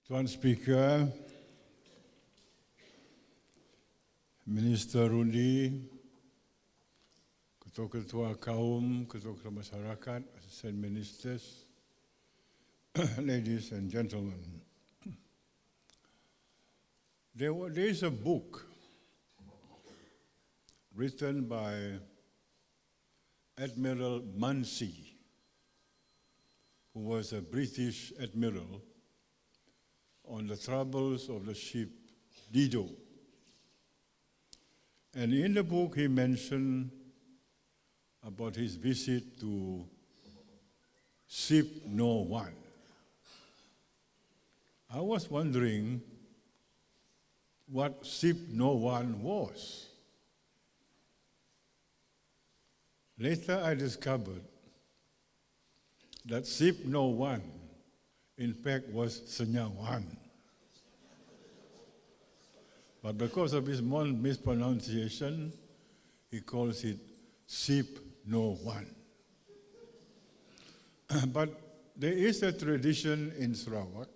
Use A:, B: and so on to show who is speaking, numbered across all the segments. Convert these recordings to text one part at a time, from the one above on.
A: Tuan Speaker, Minister Rundi, Ketua-Ketua Kaum, Ketua-Ketua Masyarakat, Assistant Ministers, ladies and gentlemen. There is a book written by Admiral Munsey, who was a British admiral, on the troubles of the ship Dido. And in the book he mentioned about his visit to Ship No. 1. I was wondering what Ship No. 1 was. Later I discovered that Ship No. 1 in fact was Senya 1. But because of his mispronunciation, he calls it Ship No. 1. But there is a tradition in Sarawak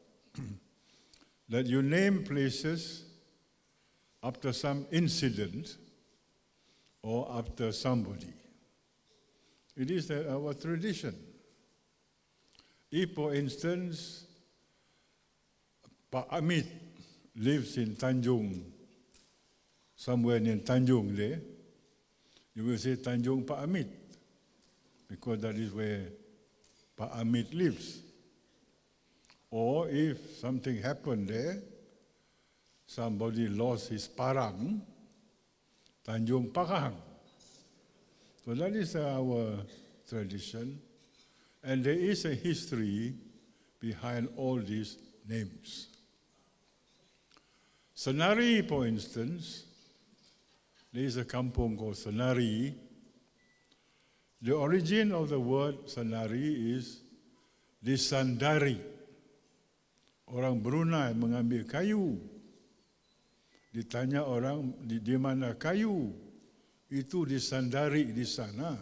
A: that you name places after some incident or after somebody. It is our tradition. If, for instance, Pak Amit lives in Tanjung, somewhere near Tanjung there, you will say Tanjung Pak Amit, because that is where Pak Amit lives. Or if something happened there, somebody lost his parang, Tanjung Pakang. So that is our tradition. And there is a history behind all these names. Senari, for instance, there is a kampung called Senari. The origin of the word Senari is disandari. Orang Brunei mengambil kayu. Ditanya orang di mana kayu, itu disandari di sana.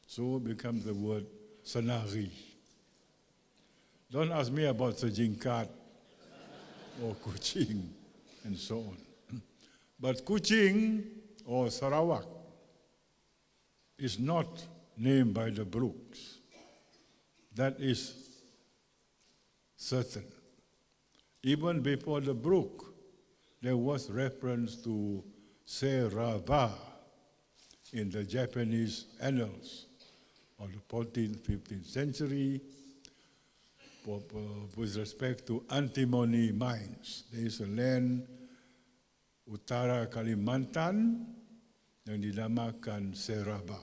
A: So it becomes the word Senari. Don't ask me about sejingkat or kucing and so on. But Kuching or Sarawak is not named by the Brooks. That is certain. Even before the Brook, there was reference to Serava in the Japanese annals of the 14th, 15th century with respect to antimony mines. There is a land Utara Kalimantan yang dinamakan Seraba.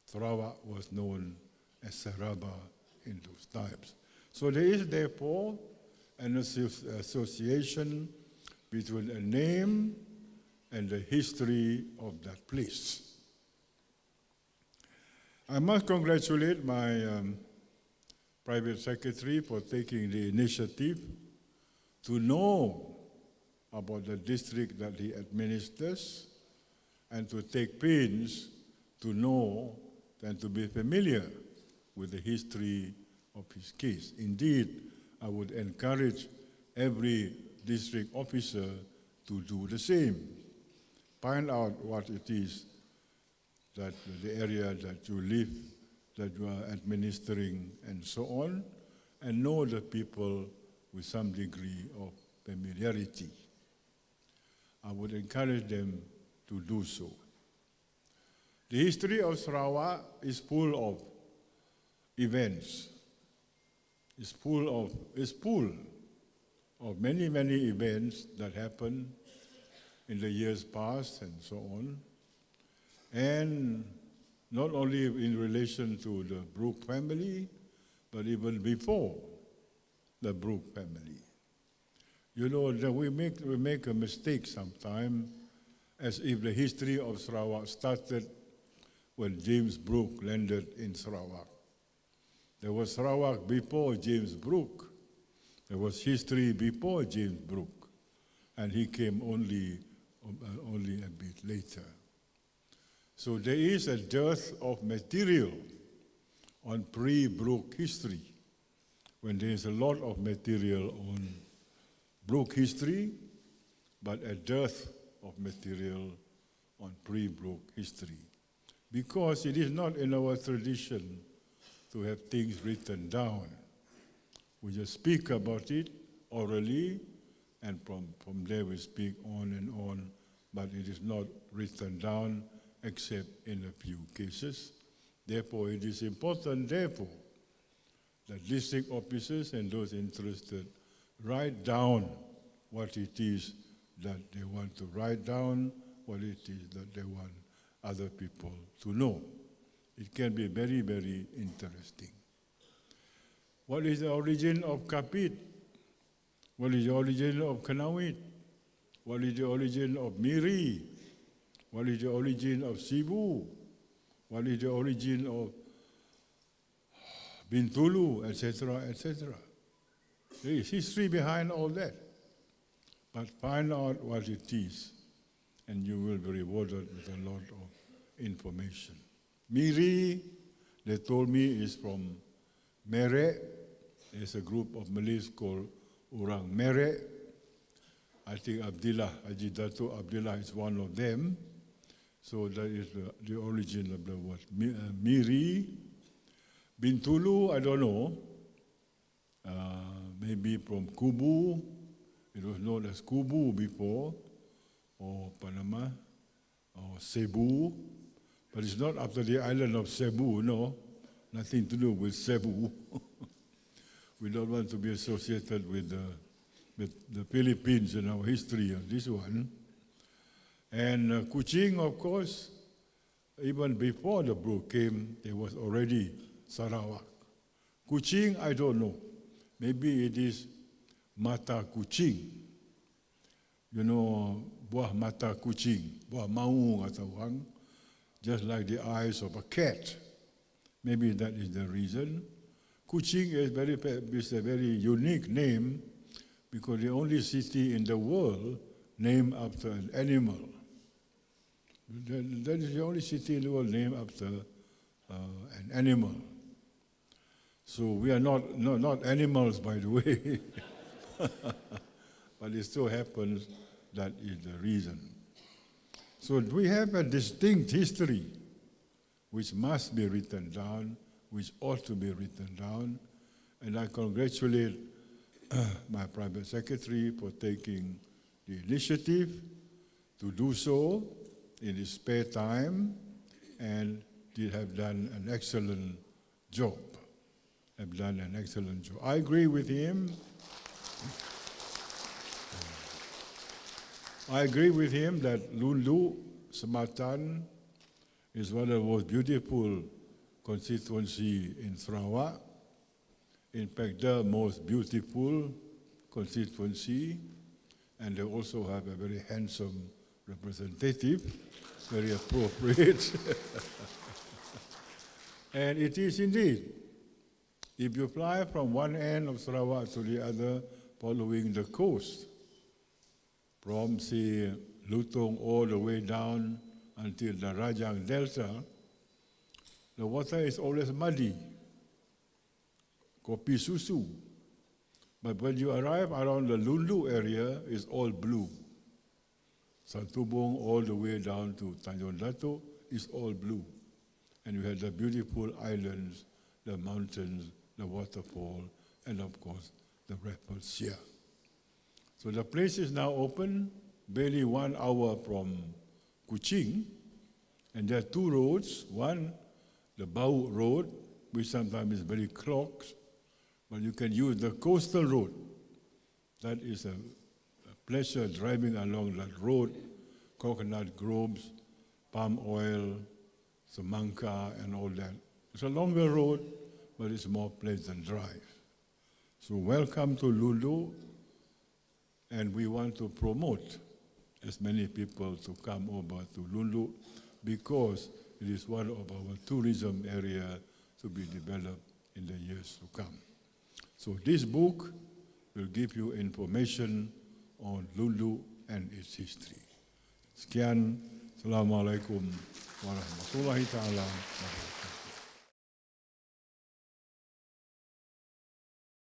A: Sarawak was known as Seraba in those times. So there is therefore an association between a name and the history of that place. I must congratulate my private secretary for taking the initiative to know about the district that he administers and to take pains to know and to be familiar with the history of his case. Indeed, I would encourage every district officer to do the same. Find out what it is that the area that you live, that you are administering, and so on, and know the people with some degree of familiarity. I would encourage them to do so. The history of Sarawak is full of events. It's full of many, many events that happened in the years past and so on. And not only in relation to the Brooke family, but even before the Brooke family. You know, that we make a mistake sometimes, as if the history of Sarawak started when James Brooke landed in Sarawak. There was Sarawak before James Brooke. There was history before James Brooke, and he came only a bit later. So there is a dearth of material on pre-Brooke history when there is a lot of material on Brooke history, but a dearth of material on pre-Brooke history. Because it is not in our tradition to have things written down. We just speak about it orally, and from there we speak on, but it is not written down except in a few cases. Therefore, it is important, therefore, that district officers and those interested write down what it is that they want to write down, what it is that they want other people to know. It can be very, very interesting. What is the origin of Kapit? What is the origin of Kanawit? What is the origin of Miri? What is the origin of Cebu? What is the origin of Bintulu, etc., etc.? There is history behind all that. But find out what it is, and you will be rewarded with a lot of information. Miri, they told me, is from Mere. There's a group of Malays called Orang Mere. I think Abdullah, Haji Dato Abdullah is one of them. So that is the origin of the word. Miri. Bintulu, I don't know. Maybe from Kubu. It was known as Kubu before, or Panama, or Cebu. But it's not after the island of Cebu, no. Nothing to do with Cebu. We don't want to be associated with the Philippines in our history of this one. And Kuching, of course, even before the Brooke came, there was already Sarawak. Kuching, I don't know. Maybe it is mata kucing. You know, buah mata kucing, buah maung atau orang, just like the eyes of a cat. Maybe that is the reason. Kuching is a very unique name because the only city in the world named after an animal. That is the only city in the world named after an animal. So we are not animals, by the way. But it so happens that is the reason. So we have a distinct history which must be written down, which ought to be written down. And I congratulate my private secretary for taking the initiative to do so in his spare time, and they have done an excellent job. I agree with him. I agree with him that Lundu, Sematan, is one of the most beautiful constituency in Sarawak. In fact, the most beautiful constituency, and they also have a very handsome representative, very appropriate. And it is indeed. If you fly from one end of Sarawak to the other, following the coast, from, say, Lutong all the way down until the Rajang Delta, the water is always muddy, kopi susu. But when you arrive around the Lundu area, it's all blue. Santubong all the way down to Tanjung Dato is all blue. And you have the beautiful islands, the mountains, the waterfall, and of course, the rapids here. So the place is now open, barely 1 hour from Kuching, and there are two roads. One, the Bau Road, which sometimes is very clogged, but you can use the coastal road. That is a pleasure driving along that road, coconut groves, palm oil, semangka, and all that. It's a longer road, but it's more pleasant drive. So welcome to Lundu, and we want to promote as many people to come over to Lundu because it is one of our tourism area to be developed in the years to come. So this book will give you information on Lundu and its history. Sekian, Assalamualaikum warahmatullahi ta'ala wabarakatuh.